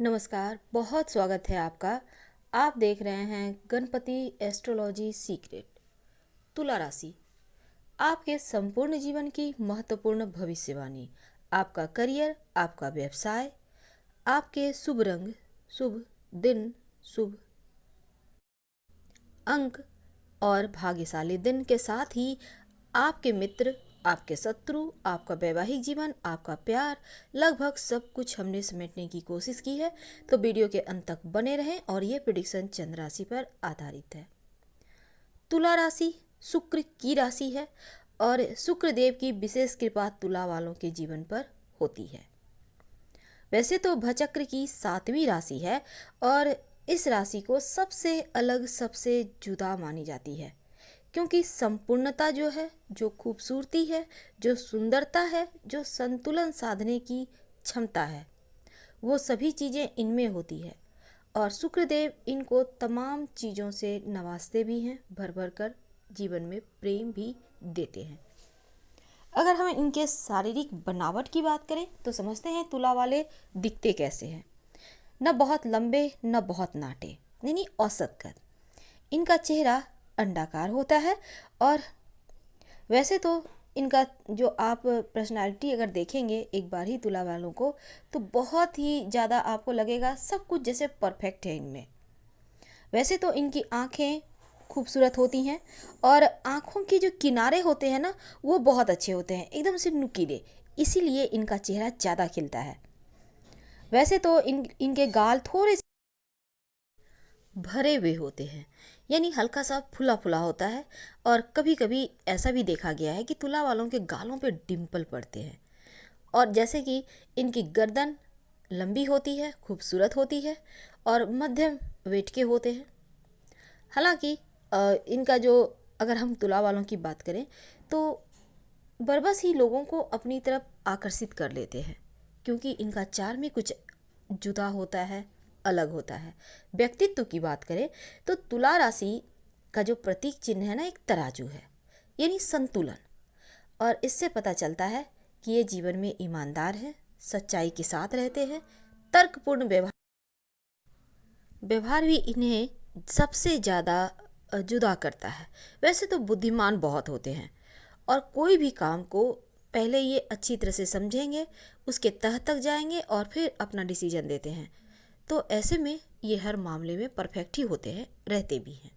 नमस्कार, बहुत स्वागत है आपका। आप देख रहे हैं गणपति एस्ट्रोलॉजी सीक्रेट। तुला राशि आपके संपूर्ण जीवन की महत्वपूर्ण भविष्यवाणी, आपका करियर, आपका व्यवसाय, आपके शुभ रंग, शुभ दिन, शुभ अंक और भाग्यशाली दिन के साथ ही आपके मित्र, आपके शत्रु, आपका वैवाहिक जीवन, आपका प्यार, लगभग सब कुछ हमने समेटने की कोशिश की है। तो वीडियो के अंत तक बने रहें और ये प्रेडिक्शन चंद्र राशि पर आधारित है। तुला राशि शुक्र की राशि है और शुक्र देव की विशेष कृपा तुला वालों के जीवन पर होती है। वैसे तो भचक्र की 7वीं राशि है और इस राशि को सबसे अलग, सबसे जुदा मानी जाती है, क्योंकि संपूर्णता जो है, जो खूबसूरती है, जो सुंदरता है, जो संतुलन साधने की क्षमता है, वो सभी चीज़ें इनमें होती है। और शुक्रदेव इनको तमाम चीज़ों से नवाजते भी हैं, भर भर कर जीवन में प्रेम भी देते हैं। अगर हम इनके शारीरिक बनावट की बात करें तो समझते हैं तुला वाले दिखते कैसे हैं। न बहुत लंबे, न बहुत नाटे, यानी औसत कद। इनका चेहरा अंडाकार होता है और वैसे तो इनका जो आप पर्सनालिटी अगर देखेंगे एक बार ही तुला वालों को, तो बहुत ही ज़्यादा आपको लगेगा सब कुछ जैसे परफेक्ट है इनमें। वैसे तो इनकी आँखें खूबसूरत होती हैं और आँखों के जो किनारे होते हैं ना, वो बहुत अच्छे होते हैं, एकदम से नुकीले, इसीलिए इनका चेहरा ज़्यादा खिलता है। वैसे तो इनके गाल थोड़े भरे हुए होते हैं, यानी हल्का सा फुला फुला होता है। और कभी कभी ऐसा भी देखा गया है कि तुला वालों के गालों पे डिम्पल पड़ते हैं। और जैसे कि इनकी गर्दन लंबी होती है, खूबसूरत होती है और मध्यम वेट के होते हैं। हालांकि इनका जो, अगर हम तुला वालों की बात करें तो बरबस ही लोगों को अपनी तरफ आकर्षित कर लेते हैं, क्योंकि इनका चार्म में कुछ जुदा होता है, अलग होता है। व्यक्तित्व की बात करें तो तुला राशि का जो प्रतीक चिन्ह है ना, एक तराजू है, यानी संतुलन। और इससे पता चलता है कि ये जीवन में ईमानदार है, सच्चाई के साथ रहते हैं, तर्कपूर्ण व्यवहार व्यवहार भी इन्हें सबसे ज़्यादा जुदा करता है। वैसे तो बुद्धिमान बहुत होते हैं और कोई भी काम को पहले ये अच्छी तरह से समझेंगे, उसके तह तक जाएंगे और फिर अपना डिसीजन देते हैं। तो ऐसे में ये हर मामले में परफेक्ट ही होते हैं, रहते भी हैं।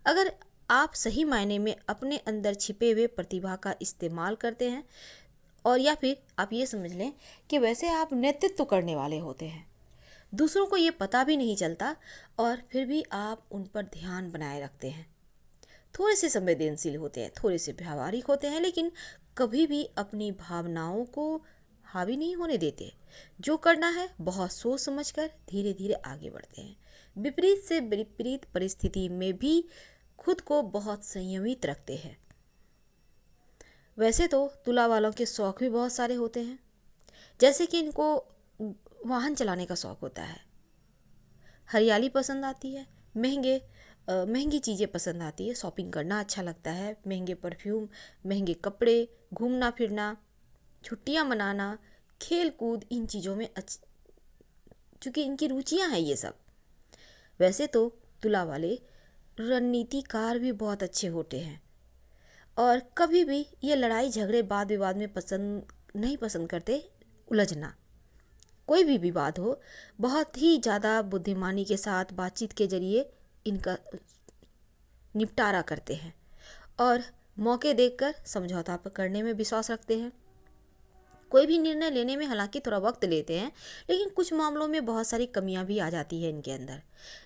अगर आप सही मायने में अपने अंदर छिपे हुए प्रतिभा का इस्तेमाल करते हैं, और या फिर आप ये समझ लें कि वैसे आप नेतृत्व करने वाले होते हैं, दूसरों को ये पता भी नहीं चलता और फिर भी आप उन पर ध्यान बनाए रखते हैं। थोड़े से संवेदनशील होते हैं, थोड़े से व्यावहारिक होते हैं, लेकिन कभी भी अपनी भावनाओं को हावी नहीं होने देते। जो करना है बहुत सोच समझकर धीरे धीरे आगे बढ़ते हैं। विपरीत से विपरीत परिस्थिति में भी खुद को बहुत संयमित रखते हैं। वैसे तो तुला वालों के शौक भी बहुत सारे होते हैं, जैसे कि इनको वाहन चलाने का शौक होता है, हरियाली पसंद आती है, महंगी चीज़ें पसंद आती है, शॉपिंग करना अच्छा लगता है, महंगे परफ्यूम, महंगे कपड़े, घूमना फिरना, छुट्टियां मनाना, खेल कूद, इन चीज़ों में चूँकि इनकी रुचियां हैं ये सब। वैसे तो तुला वाले रणनीतिकार भी बहुत अच्छे होते हैं और कभी भी ये लड़ाई झगड़े वाद विवाद में नहीं पसंद करते उलझना। कोई भी विवाद हो, बहुत ही ज़्यादा बुद्धिमानी के साथ बातचीत के जरिए इनका निपटारा करते हैं और मौके देखकर समझौता करने में विश्वास रखते हैं। कोई भी निर्णय लेने में हालांकि थोड़ा वक्त लेते हैं, लेकिन कुछ मामलों में बहुत सारी कमियां भी आ जाती है इनके अंदर।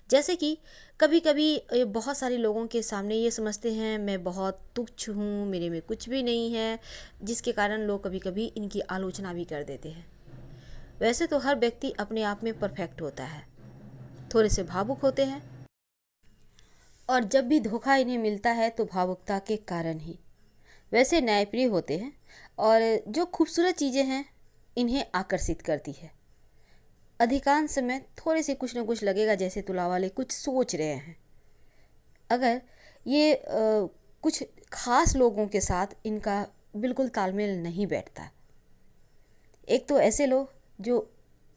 जैसे कि कभी कभी बहुत सारे लोगों के सामने ये समझते हैं मैं बहुत तुच्छ हूँ, मेरे में कुछ भी नहीं है, जिसके कारण लोग कभी कभी इनकी आलोचना भी कर देते हैं। वैसे तो हर व्यक्ति अपने आप में परफेक्ट होता है, थोड़े से भावुक होते हैं और जब भी धोखा इन्हें मिलता है तो भावुकता के कारण ही। वैसे न्यायप्रिय होते हैं और जो खूबसूरत चीज़ें हैं इन्हें आकर्षित करती है। अधिकांश समय थोड़े से कुछ न कुछ लगेगा जैसे तुला वाले कुछ सोच रहे हैं। अगर ये कुछ खास लोगों के साथ इनका बिल्कुल तालमेल नहीं बैठता। एक तो ऐसे लोग जो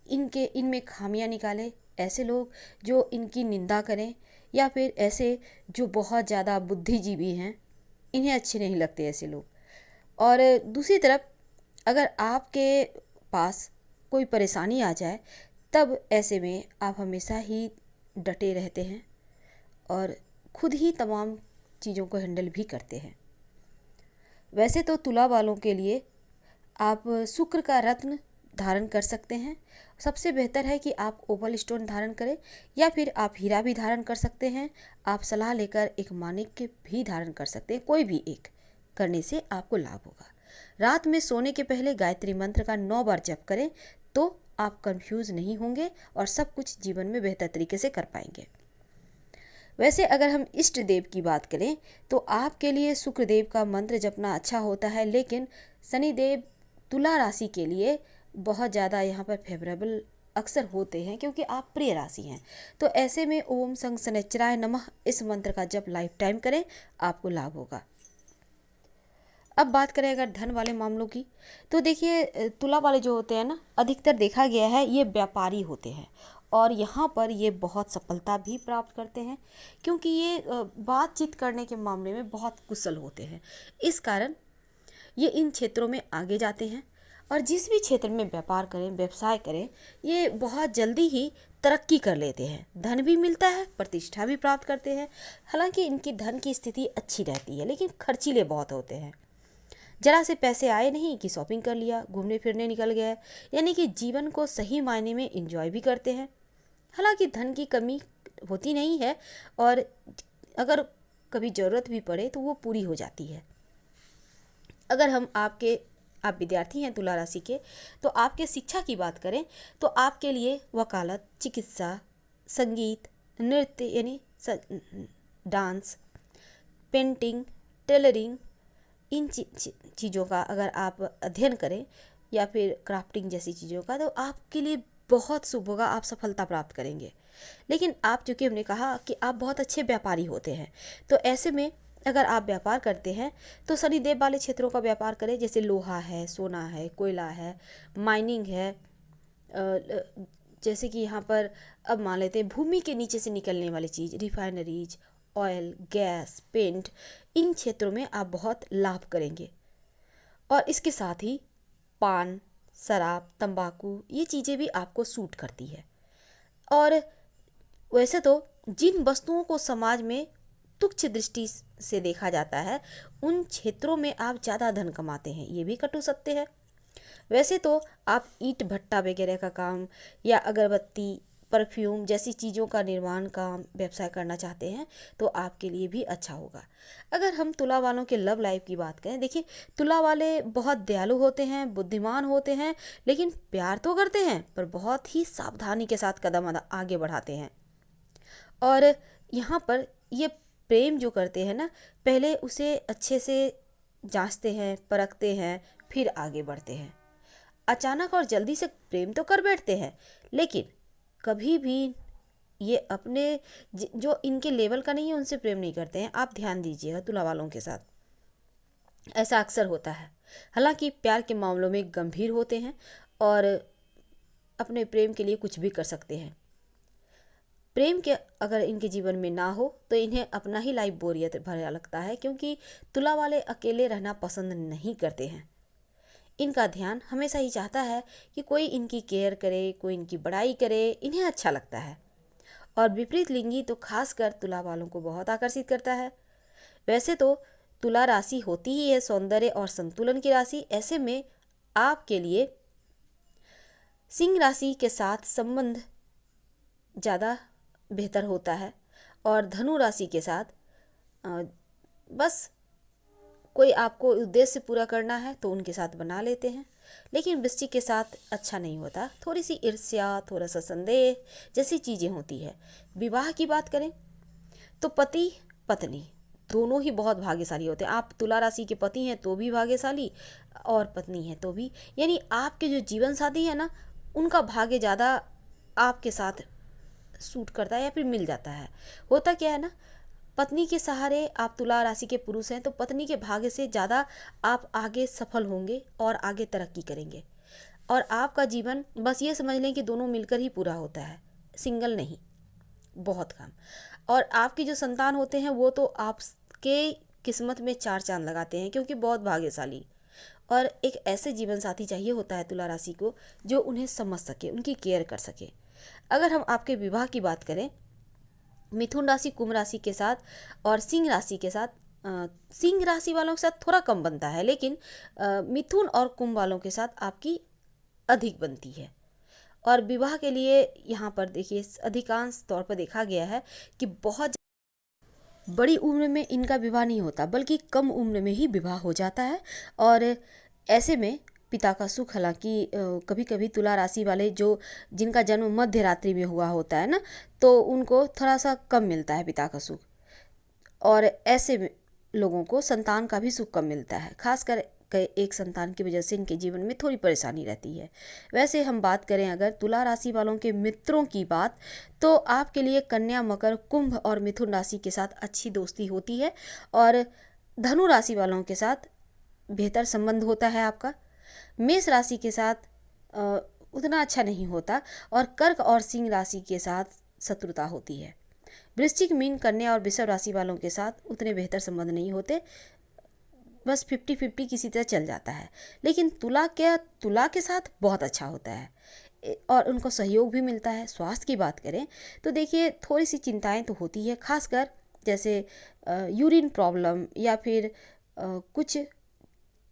इनमें खामियां निकालें, ऐसे लोग जो इनकी निंदा करें, या फिर ऐसे जो बहुत ज़्यादा बुद्धिजीवी हैं, इन्हें अच्छे नहीं लगते ऐसे लोग। और दूसरी तरफ अगर आपके पास कोई परेशानी आ जाए, तब ऐसे में आप हमेशा ही डटे रहते हैं और खुद ही तमाम चीज़ों को हैंडल भी करते हैं। वैसे तो तुला वालों के लिए आप शुक्र का रत्न धारण कर सकते हैं। सबसे बेहतर है कि आप ओपल स्टोन धारण करें, या फिर आप हीरा भी धारण कर सकते हैं। आप सलाह लेकर एक माणिक्य भी धारण कर सकते हैं। कोई भी एक करने से आपको लाभ होगा। रात में सोने के पहले गायत्री मंत्र का 9 बार जप करें, तो आप कंफ्यूज नहीं होंगे और सब कुछ जीवन में बेहतर तरीके से कर पाएंगे। वैसे अगर हम इष्ट देव की बात करें, तो आपके लिए शुक्रदेव का मंत्र जपना अच्छा होता है, लेकिन शनिदेव तुला राशि के लिए बहुत ज़्यादा यहाँ पर फेवरेबल अक्सर होते हैं, क्योंकि आप प्रिय राशि हैं। तो ऐसे में ओम संग शनैश्चराय नमः इस मंत्र का जप लाइफ टाइम करें, आपको लाभ होगा। अब बात करें अगर धन वाले मामलों की, तो देखिए तुला वाले जो होते हैं ना, अधिकतर देखा गया है ये व्यापारी होते हैं, और यहाँ पर ये बहुत सफलता भी प्राप्त करते हैं, क्योंकि ये बातचीत करने के मामले में बहुत कुशल होते हैं। इस कारण ये इन क्षेत्रों में आगे जाते हैं, और जिस भी क्षेत्र में व्यापार करें, व्यवसाय करें, ये बहुत जल्दी ही तरक्की कर लेते हैं। धन भी मिलता है, प्रतिष्ठा भी प्राप्त करते हैं। हालांकि इनकी धन की स्थिति अच्छी रहती है, लेकिन खर्चीले बहुत होते हैं। जरा से पैसे आए नहीं कि शॉपिंग कर लिया, घूमने फिरने निकल गए, यानी कि जीवन को सही मायने में एंजॉय भी करते हैं। हालांकि धन की कमी होती नहीं है, और अगर कभी ज़रूरत भी पड़े तो वो पूरी हो जाती है। अगर आप विद्यार्थी हैं तुला राशि के, तो आपके शिक्षा की बात करें तो आपके लिए वकालत, चिकित्सा, संगीत, नृत्य यानी डांस, पेंटिंग, टेलरिंग, इन चीज़ों का अगर आप अध्ययन करें, या फिर क्राफ्टिंग जैसी चीज़ों का, तो आपके लिए बहुत शुभ होगा, आप सफलता प्राप्त करेंगे। लेकिन आप, चूँकि हमने कहा कि आप बहुत अच्छे व्यापारी होते हैं, तो ऐसे में अगर आप व्यापार करते हैं तो शनिदेव वाले क्षेत्रों का व्यापार करें, जैसे लोहा है, सोना है, कोयला है, माइनिंग है, जैसे कि यहाँ पर अब मान लेते हैं भूमि के नीचे से निकलने वाली चीज़, रिफाइनरीज, ऑयल, गैस, पेंट, इन क्षेत्रों में आप बहुत लाभ करेंगे। और इसके साथ ही पान, शराब, तंबाकू, ये चीज़ें भी आपको सूट करती है। और वैसे तो जिन वस्तुओं को समाज में तुच्छ दृष्टि से देखा जाता है, उन क्षेत्रों में आप ज़्यादा धन कमाते हैं, ये भी कटु सत्य है। वैसे तो आप ईंट भट्टा वगैरह का काम, या अगरबत्ती, परफ्यूम जैसी चीज़ों का निर्माण काम, व्यवसाय करना चाहते हैं, तो आपके लिए भी अच्छा होगा। अगर हम तुला वालों के लव लाइफ की बात करें, देखिए तुला वाले बहुत दयालु होते हैं, बुद्धिमान होते हैं, लेकिन प्यार तो करते हैं पर बहुत ही सावधानी के साथ कदम आगे बढ़ाते हैं। और यहाँ पर ये प्रेम जो करते हैं ना, पहले उसे अच्छे से जांचते हैं, परखते हैं, फिर आगे बढ़ते हैं। अचानक और जल्दी से प्रेम तो कर बैठते हैं, लेकिन कभी भी ये अपने जो इनके लेवल का नहीं है उनसे प्रेम नहीं करते हैं। आप ध्यान दीजिएगा, तुला वालों के साथ ऐसा अक्सर होता है। हालांकि प्यार के मामलों में गंभीर होते हैं और अपने प्रेम के लिए कुछ भी कर सकते हैं। प्रेम के अगर इनके जीवन में ना हो तो इन्हें अपना ही लाइफ बोरियत भरा लगता है, क्योंकि तुला वाले अकेले रहना पसंद नहीं करते हैं। इनका ध्यान हमेशा ही चाहता है कि कोई इनकी केयर करे, कोई इनकी बड़ाई करे, इन्हें अच्छा लगता है। और विपरीत लिंगी तो खासकर तुला वालों को बहुत आकर्षित करता है। वैसे तो तुला राशि होती ही है सौंदर्य और संतुलन की राशि। ऐसे में आपके लिए सिंह राशि के साथ संबंध ज़्यादा बेहतर होता है, और धनु राशि के साथ बस कोई आपको उद्देश्य पूरा करना है तो उनके साथ बना लेते हैं। लेकिन वृश्चिक के साथ अच्छा नहीं होता, थोड़ी सी ईर्ष्या, थोड़ा सा संदेह जैसी चीज़ें होती है। विवाह की बात करें तो पति पत्नी दोनों ही बहुत भाग्यशाली होते हैं। आप तुला राशि के पति हैं तो भी भाग्यशाली, और पत्नी है तो भी, यानी आपके जो जीवन साथी है ना, उनका भाग्य ज़्यादा आपके साथ सूट करता है या फिर मिल जाता है। होता क्या है ना, पत्नी के सहारे आप तुला राशि के पुरुष हैं तो पत्नी के भाग्य से ज़्यादा आप आगे सफल होंगे और आगे तरक्की करेंगे। और आपका जीवन बस ये समझ लें कि दोनों मिलकर ही पूरा होता है, सिंगल नहीं, बहुत कम। और आपकी जो संतान होते हैं वो तो आपके किस्मत में चार चांद लगाते हैं, क्योंकि बहुत भाग्यशाली। और एक ऐसे जीवन साथी चाहिए होता है तुला राशि को जो उन्हें समझ सके, उनकी केयर कर सके। अगर हम आपके विवाह की बात करें, मिथुन राशि कुंभ राशि के साथ और सिंह राशि के साथ, सिंह राशि वालों के साथ थोड़ा कम बनता है, लेकिन मिथुन और कुंभ वालों के साथ आपकी अधिक बनती है। और विवाह के लिए यहाँ पर देखिए अधिकांश तौर पर देखा गया है कि बहुत बड़ी उम्र में इनका विवाह नहीं होता, बल्कि कम उम्र में ही विवाह हो जाता है। और ऐसे में पिता का सुख, हालांकि कभी कभी तुला राशि वाले जो जिनका जन्म मध्य रात्रि में हुआ होता है ना, तो उनको थोड़ा सा कम मिलता है पिता का सुख। और ऐसे लोगों को संतान का भी सुख कम मिलता है, खासकर एक संतान की वजह से इनके जीवन में थोड़ी परेशानी रहती है। वैसे हम बात करें अगर तुला राशि वालों के मित्रों की बात, तो आपके लिए कन्या, मकर, कुंभ और मिथुन राशि के साथ अच्छी दोस्ती होती है। और धनु राशि वालों के साथ बेहतर संबंध होता है आपका। मेष राशि के साथ उतना अच्छा नहीं होता। और कर्क और सिंह राशि के साथ शत्रुता होती है। वृश्चिक, मीन, कन्या और वृषभ राशि वालों के साथ उतने बेहतर संबंध नहीं होते, बस 50-50 किसी तरह चल जाता है। लेकिन तुला के साथ बहुत अच्छा होता है और उनको सहयोग भी मिलता है। स्वास्थ्य की बात करें तो देखिए थोड़ी सी चिंताएं तो होती है, खासकर जैसे यूरिन प्रॉब्लम या फिर कुछ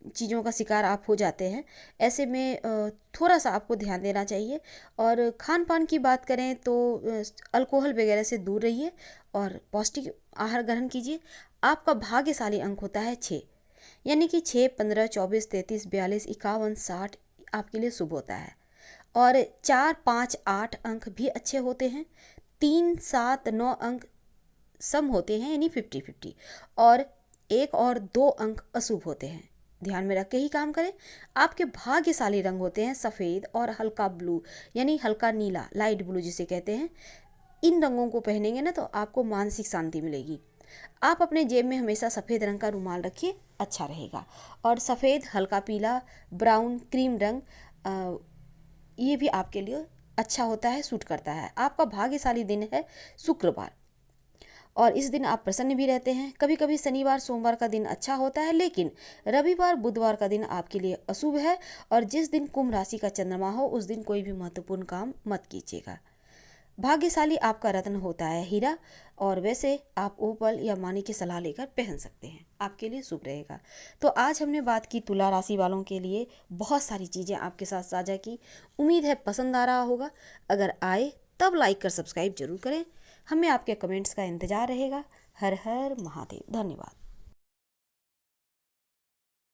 चीज़ों का शिकार आप हो जाते हैं। ऐसे में थोड़ा सा आपको ध्यान देना चाहिए। और खान पान की बात करें तो अल्कोहल वगैरह से दूर रहिए और पौष्टिक आहार ग्रहण कीजिए। आपका भाग्यशाली अंक होता है 6, यानी कि 6, 15, 24, 33, 42, 51, 60 आपके लिए शुभ होता है। और 4, 5, 8 अंक भी अच्छे होते हैं। 3, 7, 9 अंक सम होते हैं, यानी 50-50। और 1 और 2 अंक अशुभ होते हैं, ध्यान में रख के ही काम करें। आपके भाग्यशाली रंग होते हैं सफ़ेद और हल्का ब्लू, यानी हल्का नीला, लाइट ब्लू जिसे कहते हैं। इन रंगों को पहनेंगे ना तो आपको मानसिक शांति मिलेगी। आप अपने जेब में हमेशा सफ़ेद रंग का रुमाल रखिए, अच्छा रहेगा। और सफ़ेद, हल्का पीला, ब्राउन, क्रीम रंग ये भी आपके लिए अच्छा होता है, सूट करता है। आपका भाग्यशाली दिन है शुक्रवार, और इस दिन आप प्रसन्न भी रहते हैं। कभी कभी शनिवार, सोमवार का दिन अच्छा होता है, लेकिन रविवार, बुधवार का दिन आपके लिए अशुभ है। और जिस दिन कुंभ राशि का चंद्रमा हो उस दिन कोई भी महत्वपूर्ण काम मत कीजिएगा। भाग्यशाली आपका रत्न होता है हीरा, और वैसे आप ओपल या मानी की सलाह लेकर पहन सकते हैं, आपके लिए शुभ रहेगा। तो आज हमने बात की तुला राशि वालों के लिए, बहुत सारी चीज़ें आपके साथ साझा की। उम्मीद है पसंद आ रहा होगा। अगर आए तब लाइक कर सब्सक्राइब जरूर करें। हमें आपके कमेंट्स का इंतज़ार रहेगा। हर हर महादेव। धन्यवाद।